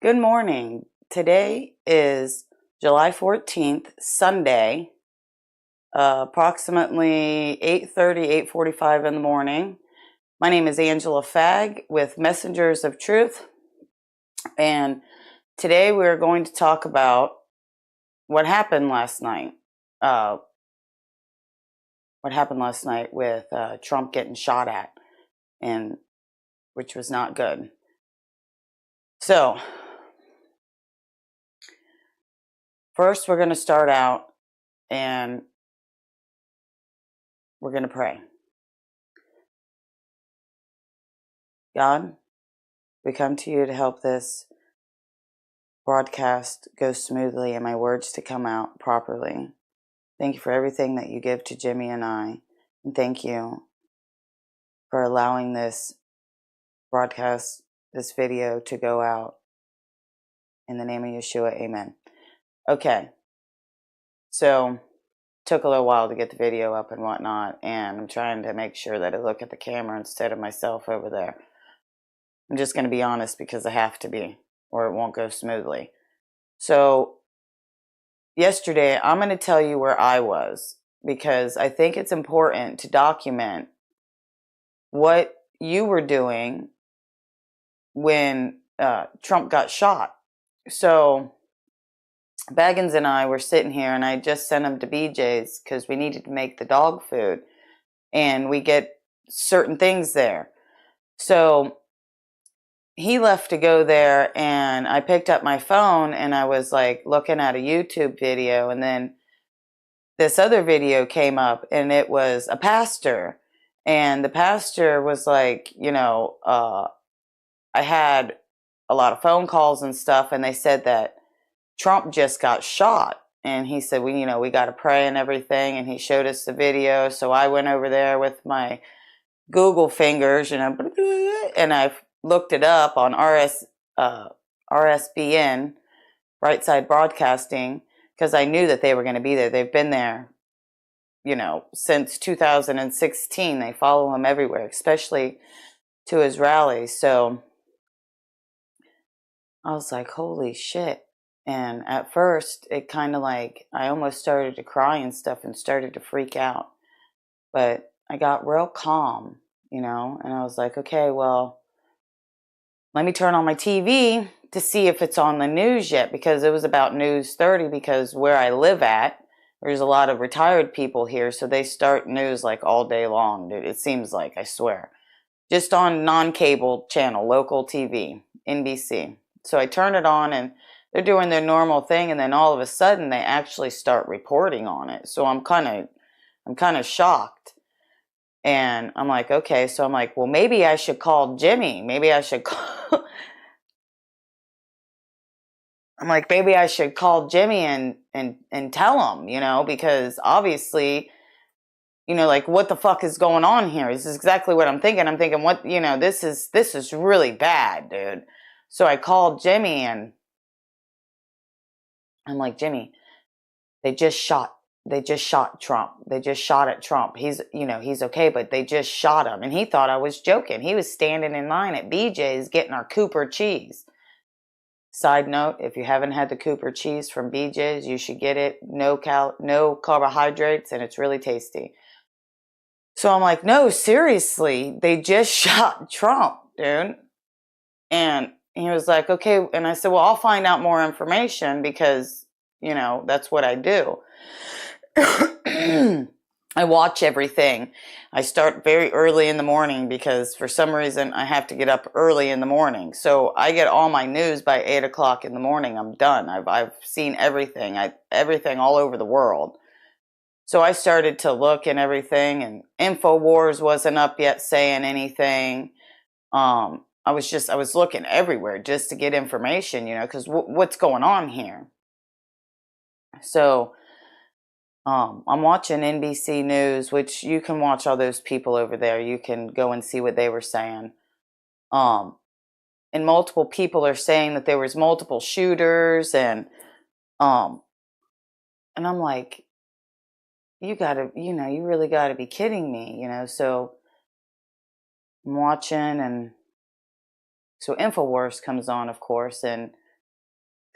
Good morning. Today is July 14th, Sunday, approximately 8:30, 8:45 in the morning. My name is Angela Fagg with Messengers of Truth, and today we're going to talk about what happened last night. What happened last night with Trump getting shot at, and which was not good. So, first we're going to start out and we're going to pray. God, we come to you to help this broadcast go smoothly and my words to come out properly. Thank you for everything that you give to Jimmy and I. And thank you for allowing this broadcast, this video to go out. In the name of Yeshua, amen. Okay. So, took a little while to get the video up and whatnot, and I'm trying to make sure that I look at the camera instead of myself over there. I'm just going to be honest because I have to be, or it won't go smoothly. So, yesterday, I'm going to tell you where I was because I think it's important to document what you were doing when Trump got shot. So, Baggins and I were sitting here, and I just sent him to BJ's because we needed to make the dog food, and we get certain things there. So, he left to go there, and I picked up my phone, and I was like looking at a YouTube video, and then this other video came up, and it was a pastor, and the pastor was like, I had a lot of phone calls and stuff, and they said that Trump just got shot, and he said, we got to pray and everything, and he showed us the video, so I went over there with my Google fingers, and I looked it up on RSBN, Right Side Broadcasting, because I knew that they were going to be there. They've been there, since 2016. They follow him everywhere, especially to his rallies. So I was like, holy shit. And at first, it kind of like, I almost started to cry and stuff and started to freak out. But I got real calm, and I was like, okay, well, let me turn on my TV to see if it's on the news yet, because it was about News 30, because where I live at, there's a lot of retired people here, so they start news like all day long, dude. It seems like, I swear. Just on non-cable channel, local TV, NBC. So I turn it on, and they're doing their normal thing, and then all of a sudden they actually start reporting on it. So I'm kind of shocked. And I'm like, okay, so I'm like, well, maybe I should call Jimmy. Maybe I should call I'm like, maybe I should call Jimmy and tell him, because obviously, like, what the fuck is going on here? This is exactly what I'm thinking. I'm thinking, what, this is really bad, dude. So I called Jimmy, and I'm like, Jimmy, they just shot Trump. They just shot at Trump. He's okay, but they just shot him. And he thought I was joking. He was standing in line at BJ's getting our Cooper cheese. Side note, if you haven't had the Cooper cheese from BJ's, you should get it. No carbohydrates, and it's really tasty. So I'm like, no, seriously, they just shot Trump, dude. And he was like, okay. And I said, well, I'll find out more information because, that's what I do. I watch everything. I start very early in the morning because for some reason I have to get up early in the morning. So I get all my news by 8 o'clock in the morning. I'm done. I've seen everything. Everything all over the world. So I started to look and everything, and InfoWars wasn't up yet saying anything. I was looking everywhere just to get information, because what's going on here? So I'm watching NBC News, which you can watch all those people over there. You can go and see what they were saying. And multiple people are saying that there was multiple shooters, and I'm like, you really gotta be kidding me, So I'm watching, and so InfoWars comes on, of course, and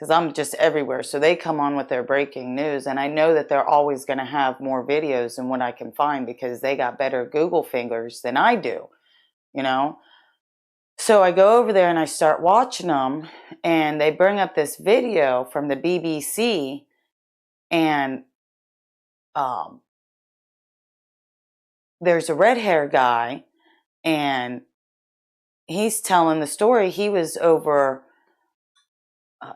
because I'm just everywhere. So they come on with their breaking news, and I know that they're always going to have more videos than what I can find because they got better Google fingers than I do, you know? So I go over there and I start watching them, and they bring up this video from the BBC, and there's a red hair guy, and he's telling the story. He was over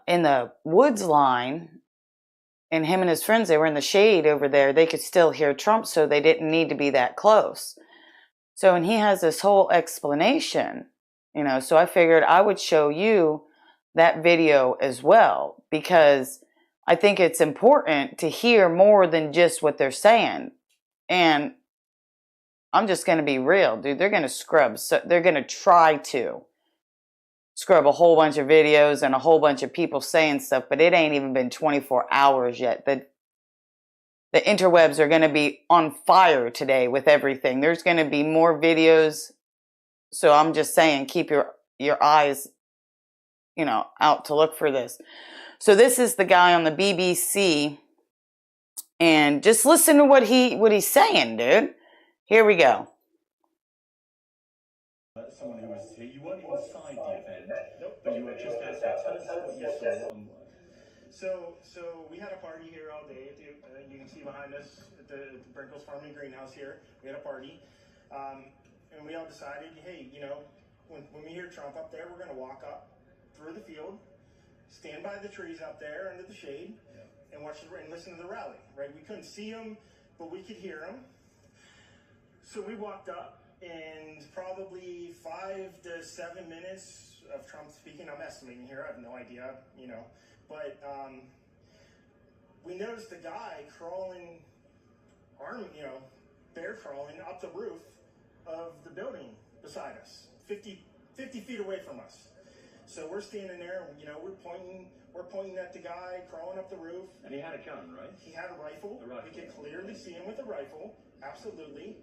in the woods line, and him and his friends, they were in the shade over there. They could still hear Trump, so they didn't need to be that close. So, and he has this whole explanation, so I figured I would show you that video as well, because I think it's important to hear more than just what they're saying. And I'm just going to be real, dude. They're going to scrub. So they're going to try to scrub a whole bunch of videos and a whole bunch of people saying stuff, but it ain't even been 24 hours yet. The interwebs are going to be on fire today with everything. There's going to be more videos. So I'm just saying, keep your eyes, out to look for this. So this is the guy on the BBC, and just listen to what he's saying, dude. Here we go. Someone who was here, you weren't inside the event, but you were just outside. Tell us what you saw. So we had a party here all day. You can see behind us at the Brinkles Farming Greenhouse here. We had a party, and we all decided, hey, when we hear Trump up there, we're going to walk up through the field, stand by the trees up there under the shade, and and listen to the rally. Right? We couldn't see him, but we could hear him. So we walked up, and probably 5 to 7 minutes of Trump speaking. I'm estimating here. I have no idea, but we noticed a guy crawling, bear crawling up the roof of the building beside us, 50 feet away from us. So we're standing there, and we're pointing at the guy crawling up the roof. And he had a gun, right? He had a rifle. We could clearly see him with a rifle. Absolutely.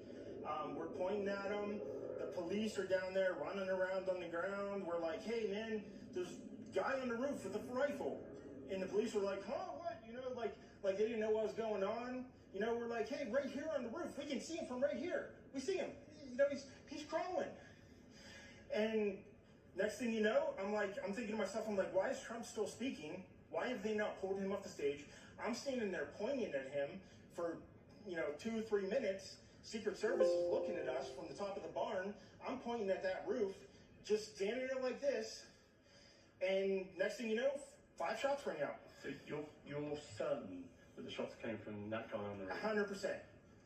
We're pointing at him. The police are down there running around on the ground. We're like, hey, man, there's a guy on the roof with a rifle. And the police were like, huh, what? Like they didn't know what was going on. We're like, hey, right here on the roof. We can see him from right here. We see him. He's crawling. And next thing you know, I'm thinking to myself, why is Trump still speaking? Why have they not pulled him off the stage? I'm standing there pointing at him for, 2 or 3 minutes. Secret Service is looking at us from the top of the barn. I'm pointing at that roof, just standing there like this. And next thing you know, 5 shots ring out. So you're certain that the shots came from that guy on the roof? 100%.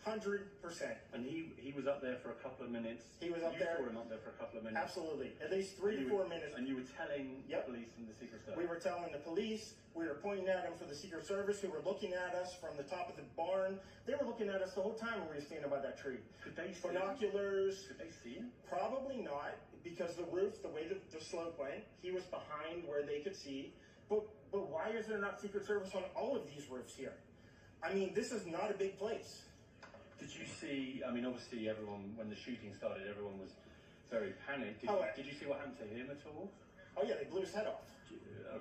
100%. And he was up there for a couple of minutes. He was up there. You saw him up there for a couple of minutes. Absolutely. At least 3 to 4 minutes. And you were telling the police and the Secret Service? We were telling the police. We were pointing at them for the Secret Service, who were looking at us from the top of the barn. They were looking at us the whole time when we were standing by that tree. Could they see binoculars? Could they see him? Probably not, because the roof, the way the slope went, he was behind where they could see. But why is there not Secret Service on all of these roofs here? This is not a big place. Did you see, obviously everyone, when the shooting started, everyone was very panicked. Did you see what happened to him at all? Oh yeah, they blew his head off.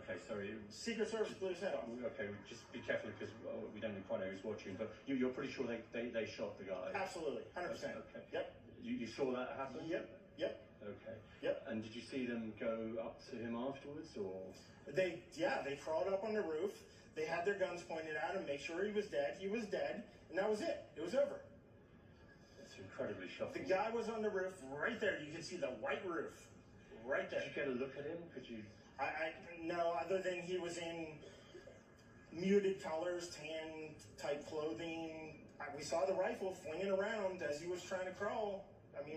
Okay, sorry. Secret Service blew his head off. Okay, just be careful because we don't quite know who's watching, but you're pretty sure they shot the guy? Absolutely, 100%. Okay. Yep. You saw that happen? Yep. Okay. Yep. And did you see them go up to him afterwards, or? They crawled up on the roof. They had their guns pointed at him, make sure he was dead. He was dead, and that was it. It was over. It's incredibly shocking. The guy was on the roof right there. You can see the white roof right there. Did you get a look at him? Could you? No, other than he was in muted colors, tan type clothing. We saw the rifle flinging around as he was trying to crawl.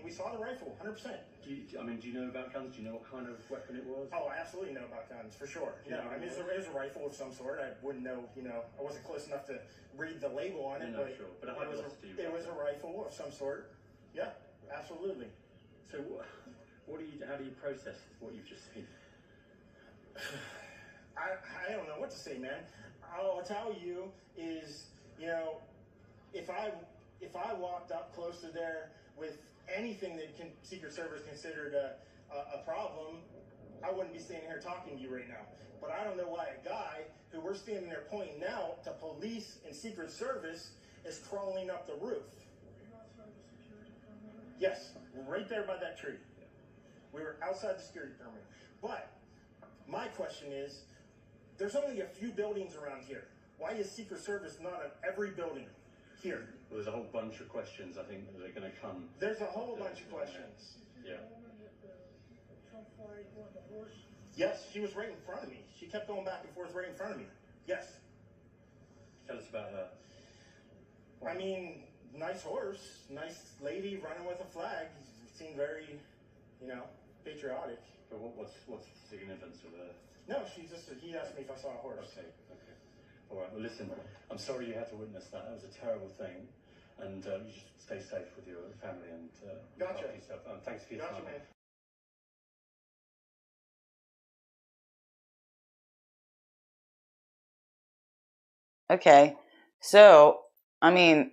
We saw the rifle, 100%. Do you know about guns? Do you know what kind of weapon it was? Oh, I absolutely know about guns, for sure. It was a rifle of some sort. I wouldn't know, I wasn't close enough to read the label on it, but sure. But it was a rifle of some sort. Yeah, absolutely. So how do you process what you've just seen? I don't know what to say, man. All I'll tell you is, if I walked up close to there with anything that Secret Service considered a problem, I wouldn't be standing here talking to you right now. But I don't know why a guy who we're standing there pointing out to police and Secret Service is crawling up the roof. Were you outside the security perimeter? Yes, right there by that tree. We were outside the security perimeter. But my question is, there's only a few buildings around here. Why is Secret Service not at every building here? Well, there's a whole bunch of questions, I think, that are going to come. There's a whole bunch of questions. Yeah. Trump flag on the horse? Yes, she was right in front of me. She kept going back and forth right in front of me. Yes. Tell us about her. I mean, nice horse, nice lady running with a flag. Seemed very, patriotic. But what's the significance of her? No, he asked me if I saw a horse. Okay. All right, well, listen, I'm sorry you had to witness that. That was a terrible thing. And you just stay safe with your family and look Gotcha. after yourself. Thanks for your Gotcha, time. man. Okay. So, I mean,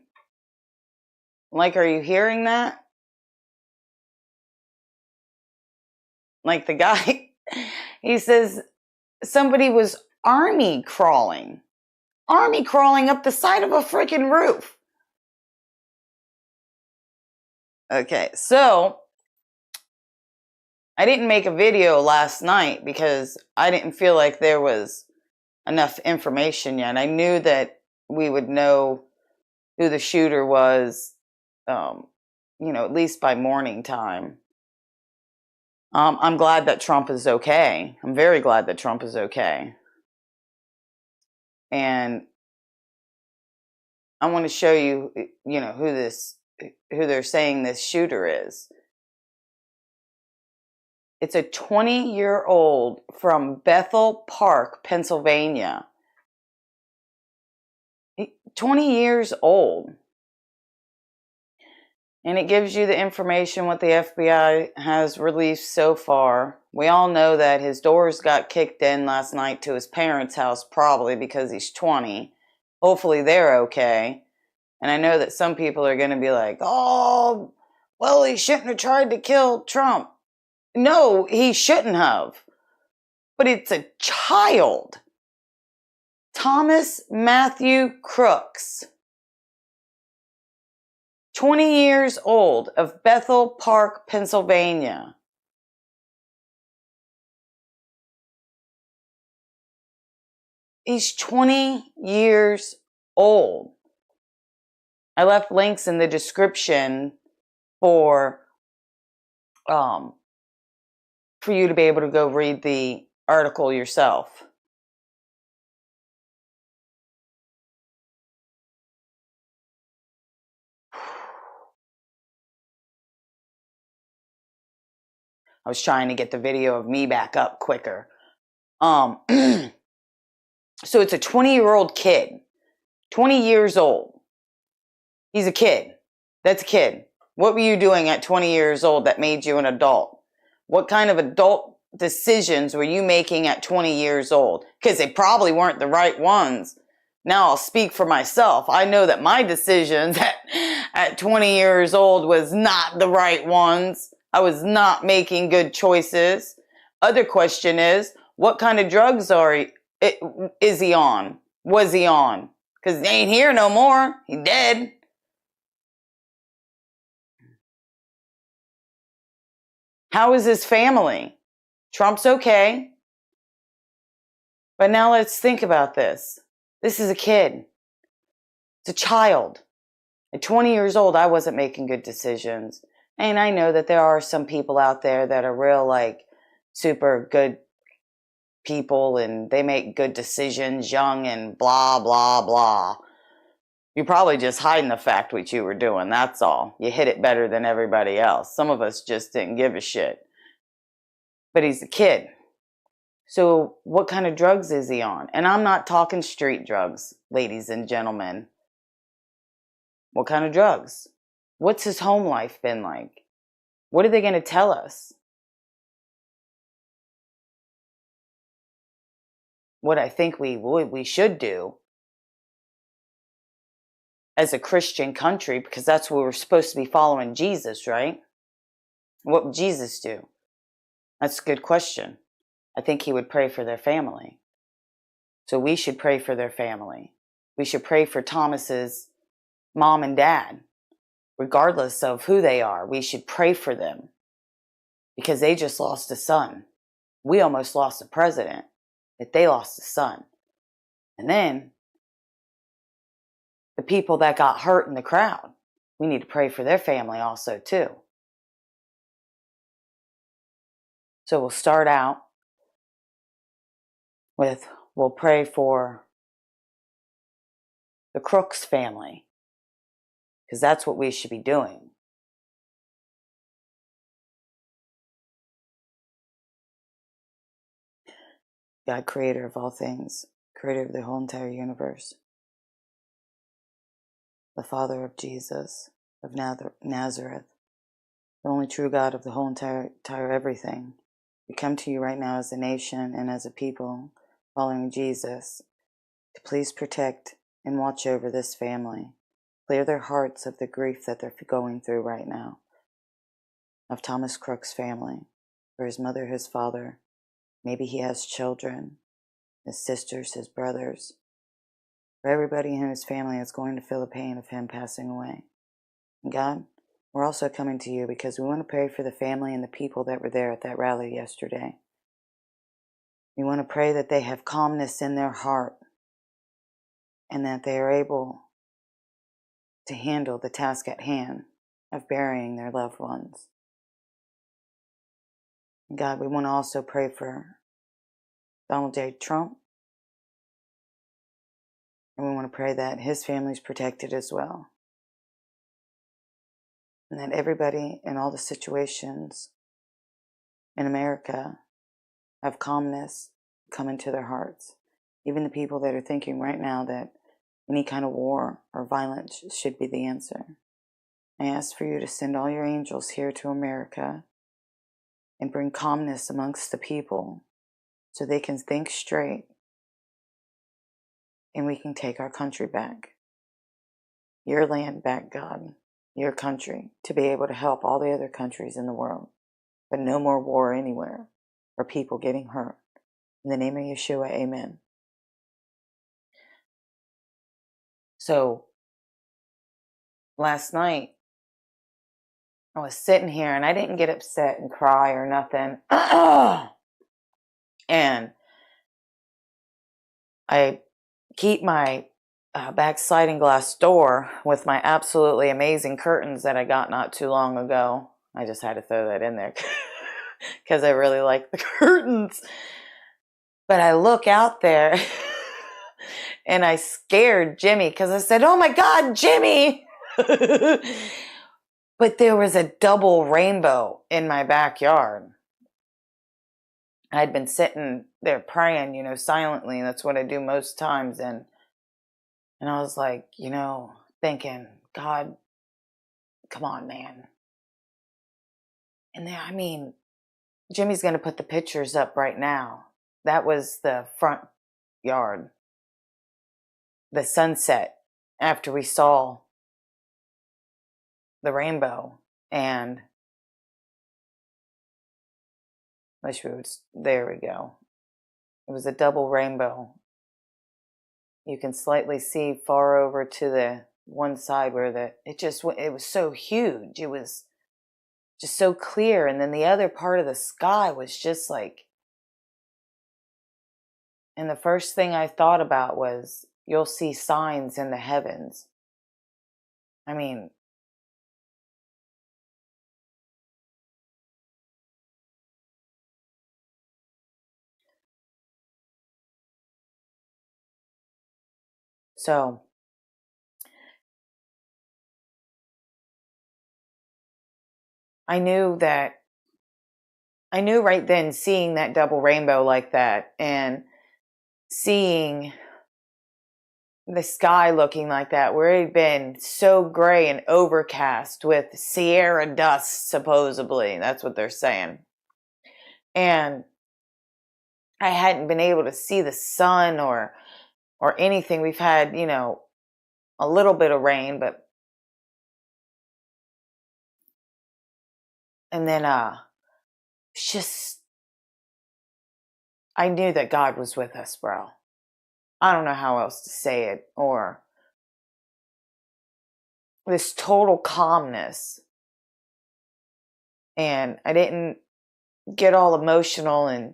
like, are you hearing that? Like, the guy, he says somebody was army crawling up the side of a freaking roof. Okay, so I didn't make a video last night because I didn't feel like there was enough information yet. I knew that we would know who the shooter was, at least by morning time. I'm glad that Trump is okay. I'm very glad that Trump is okay. And I want to show you, who they're saying this shooter is. It's a 20-year-old from Bethel Park, Pennsylvania. 20 years old. And it gives you the information what the FBI has released so far. We all know that his doors got kicked in last night to his parents' house, probably because he's 20. Hopefully they're okay. And I know that some people are going to be like, oh, well, he shouldn't have tried to kill Trump. No, he shouldn't have. But it's a child. Thomas Matthew Crooks. 20 years old, of Bethel Park, Pennsylvania. He's 20 years old. I left links in the description for you to be able to go read the article yourself. I was trying to get the video of me back up quicker. So it's a 20-year-old kid. 20 years old. He's a kid. That's a kid. What were you doing at 20 years old that made you an adult? What kind of adult decisions were you making at 20 years old? Because they probably weren't the right ones. Now I'll speak for myself. I know that my decisions at 20 years old was not the right ones. I was not making good choices. Other question is, what kind of drugs is he on? Was he on? Because he ain't here no more. He dead. How is his family? Trump's okay. But now let's think about this. This is a kid. It's a child. At 20 years old, I wasn't making good decisions. And I know that there are some people out there that are real, super good people and they make good decisions, young and blah, blah, blah. You're probably just hiding the fact what you were doing, that's all. You hit it better than everybody else. Some of us just didn't give a shit. But he's a kid. So what kind of drugs is he on? And I'm not talking street drugs, ladies and gentlemen. What kind of drugs? What's his home life been like? What are they going to tell us? What I think we should do as a Christian country, because that's what we're supposed to be following Jesus, right? What would Jesus do? That's a good question. I think he would pray for their family. So we should pray for their family. We should pray for Thomas's mom and dad, regardless of who they are. We should pray for them because they just lost a son. We almost lost a president, but they lost a son. And then the people that got hurt in the crowd, we need to pray for their family also too. So we'll start out with, we'll pray for the Crooks family, because that's what we should be doing. God, creator of all things, creator of the whole entire universe, the Father of Jesus, of Nazareth, the only true God of the whole entire everything. We come to you right now as a nation and as a people following Jesus to please protect and watch over this family. Clear their hearts of the grief that they're going through right now. Of Thomas Crook's family, for his mother, his father, maybe he has children, his sisters, his brothers, for everybody in his family is going to feel the pain of him passing away. And God, we're also coming to you because we want to pray for the family and the people that were there at that rally yesterday. We want to pray that they have calmness in their heart and that they are able to handle the task at hand of burying their loved ones. And God, we want to also pray for Donald J. Trump. And we want to pray that his family is protected as well. And that everybody in all the situations in America have calmness come into their hearts. Even the people that are thinking right now that any kind of war or violence should be the answer. I ask for you to send all your angels here to America and bring calmness amongst the people so they can think straight and we can take our country back. Your land back, God. Your country, to be able to help all the other countries in the world. But no more war anywhere or people getting hurt. In the name of Yeshua, amen. So, last night, I was sitting here and I didn't get upset and cry or nothing. And I keep my back sliding glass door with my absolutely amazing curtains that I got not too long ago. I just had to throw that in there because I really like the curtains. But I look out there and I scared Jimmy because I said, "Oh my God, Jimmy!" But there was a double rainbow in my backyard. I'd been sitting there praying, silently. And that's what I do most times. And I was like, thinking, God, come on, man. And then, Jimmy's going to put the pictures up right now. That was the front yard. The sunset after we saw the rainbow. And there we go. It was a double rainbow. You can slightly see far over to the one side where it was so huge. It was just so clear. And then the other part of the sky was just like, and the first thing I thought about was, you'll see signs in the heavens. So I knew right then, seeing that double rainbow like that and seeing the sky looking like that, where it had been so gray and overcast with Sierra dust, supposedly. That's what they're saying. And I hadn't been able to see the sun or anything. We've had, a little bit of rain, and then it's just I knew that God was with us, bro. I don't know how else to say it, or this total calmness. And I didn't get all emotional, and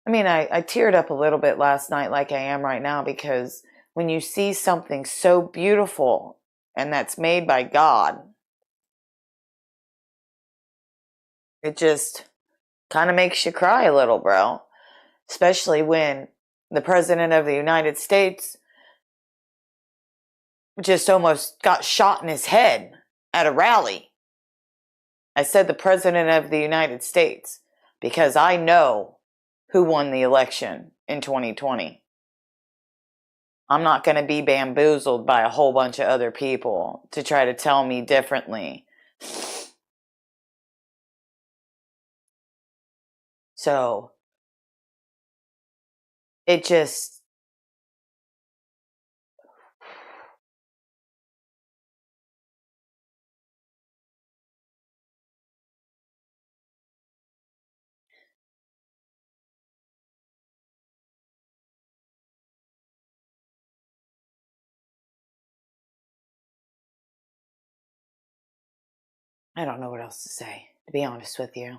I mean, I teared up a little bit last night like I am right now, because when you see something so beautiful and that's made by God, it just kind of makes you cry a little, bro. Especially when the President of the United States just almost got shot in his head at a rally. I said the President of the United States because I know who won the election in 2020. I'm not going to be bamboozled by a whole bunch of other people to try to tell me differently. So, it just, I don't know what else to say, to be honest with you.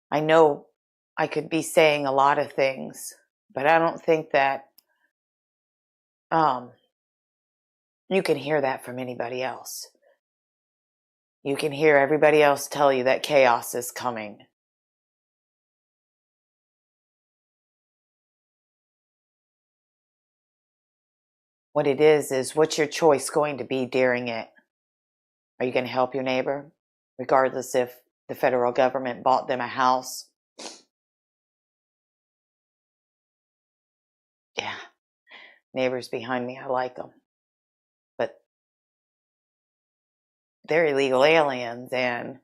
I know I could be saying a lot of things, but I don't think that you can hear that from anybody else. You can hear everybody else tell you that chaos is coming. What it is what's your choice going to be during it? Are you going to help your neighbor, regardless if the federal government bought them a house? Yeah, neighbors behind me, I like them. But they're illegal aliens, and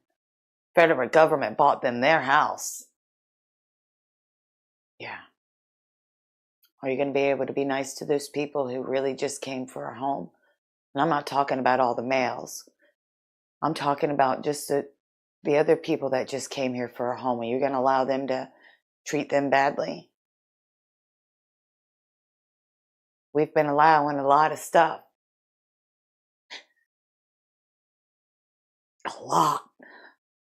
federal government bought them their house. Yeah. Are you going to be able to be nice to those people who really just came for a home? And I'm not talking about all the males. I'm talking about just the other people that just came here for a home. Are you going to allow them to treat them badly? We've been allowing a lot of stuff. A lot.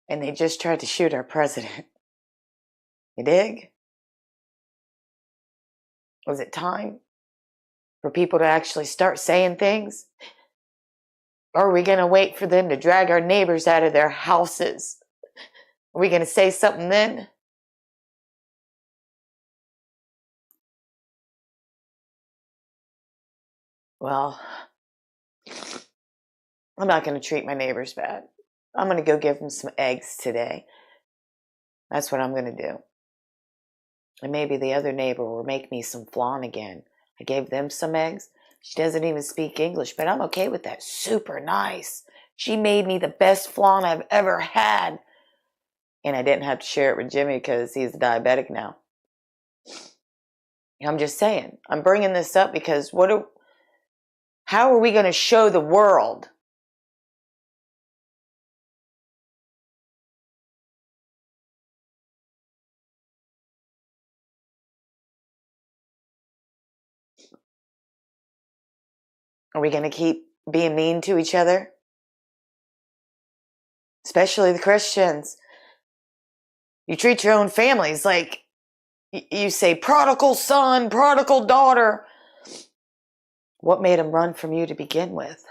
And they just tried to shoot our president. You dig? Was it time for people to actually start saying things? Or are we going to wait for them to drag our neighbors out of their houses? Are we going to say something then? Well, I'm not going to treat my neighbors bad. I'm going to go give them some eggs today. That's what I'm going to do. And maybe the other neighbor will make me some flan again. I gave them some eggs. She doesn't even speak English, but I'm okay with that. Super nice. She made me the best flan I've ever had. And I didn't have to share it with Jimmy because he's a diabetic now. I'm just saying. I'm bringing this up because how are we going to show the world Are we going to keep being mean to each other? Especially the Christians. You treat your own families like you say prodigal son, prodigal daughter. What made them run from you to begin with?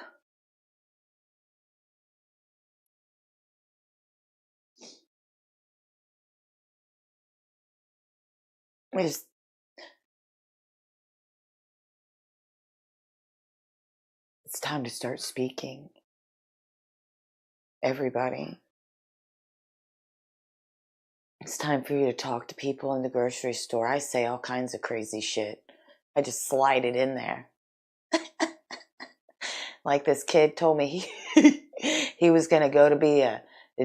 It's time to start speaking. Everybody. It's time for you to talk to people in the grocery store. I say all kinds of crazy shit. I just slide it in there. Like this kid told me he was going to go to be a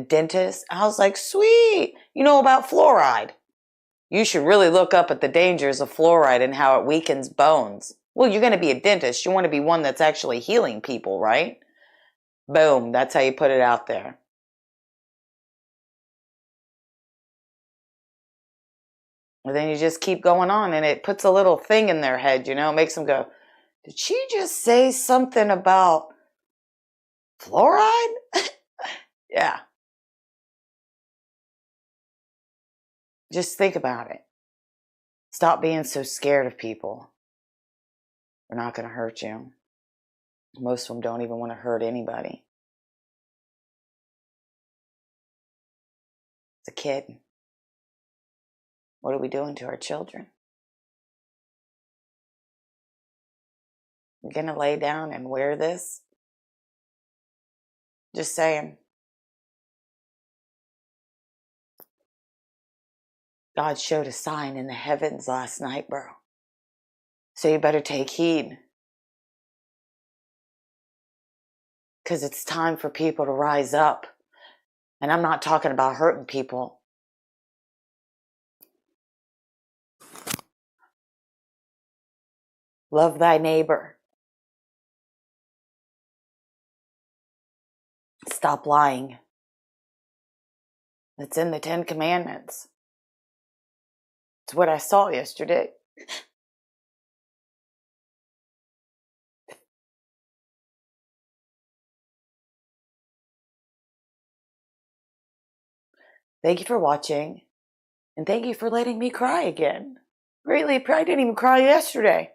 dentist. I was like, sweet. You know about fluoride. You should really look up at the dangers of fluoride and how it weakens bones. Well, you're going to be a dentist. You want to be one that's actually healing people, right? Boom. That's how you put it out there. And then you just keep going on, and it puts a little thing in their head, you know, it makes them go, did she just say something about fluoride? Yeah. Just think about it. Stop being so scared of people. They're not going to hurt you. Most of them don't even want to hurt anybody. It's a kid. What are we doing to our children? You're going to lay down and wear this? Just saying. God showed a sign in the heavens last night, bro. So you better take heed. Because it's time for people to rise up. And I'm not talking about hurting people. Love thy neighbor. Stop lying. It's in the 10 Commandments. It's what I saw yesterday. Thank you for watching. And thank you for letting me cry again. Greatly, I didn't even cry yesterday.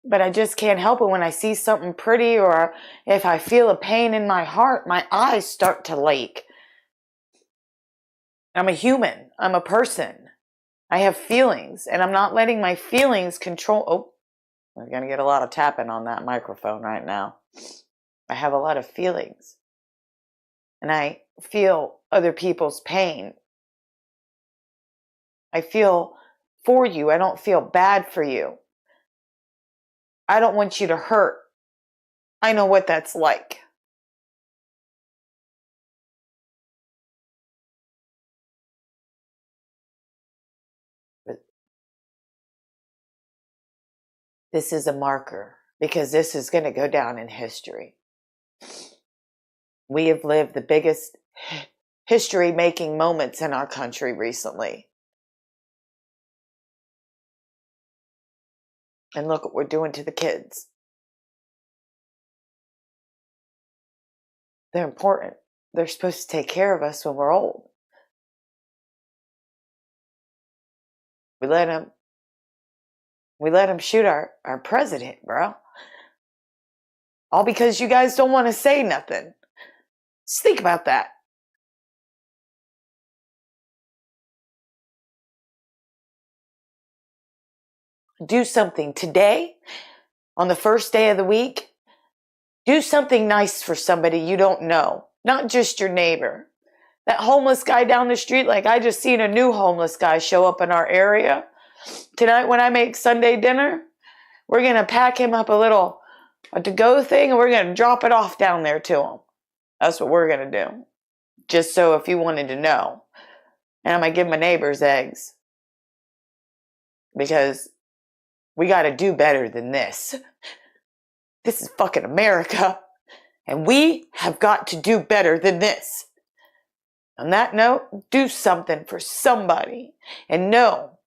But I just can't help it when I see something pretty, or if I feel a pain in my heart, my eyes start to lake. I'm a human. I'm a person. I have feelings, and I'm not letting my feelings control. Oh, we're going to get a lot of tapping on that microphone right now. I have a lot of feelings, and I feel other people's pain. I feel for you. I don't feel bad for you. I don't want you to hurt. I know what that's like. But this is a marker, because this is going to go down in history. We have lived the biggest history-making moments in our country recently. And look what we're doing to the kids. They're important. They're supposed to take care of us when we're old. We let them shoot our president, bro. All because you guys don't want to say nothing. Just think about that. Do something today, on the first day of the week. Do something nice for somebody you don't know, not just your neighbor. That homeless guy down the street, like I just seen a new homeless guy show up in our area. Tonight when I make Sunday dinner, we're going to pack him up a to-go thing, and we're going to drop it off down there to him. That's what we're going to do. Just so if you wanted to know. And I'm going to give my neighbors eggs. Because we got to do better than this. This is fucking America. And we have got to do better than this. On that note, do something for somebody. And know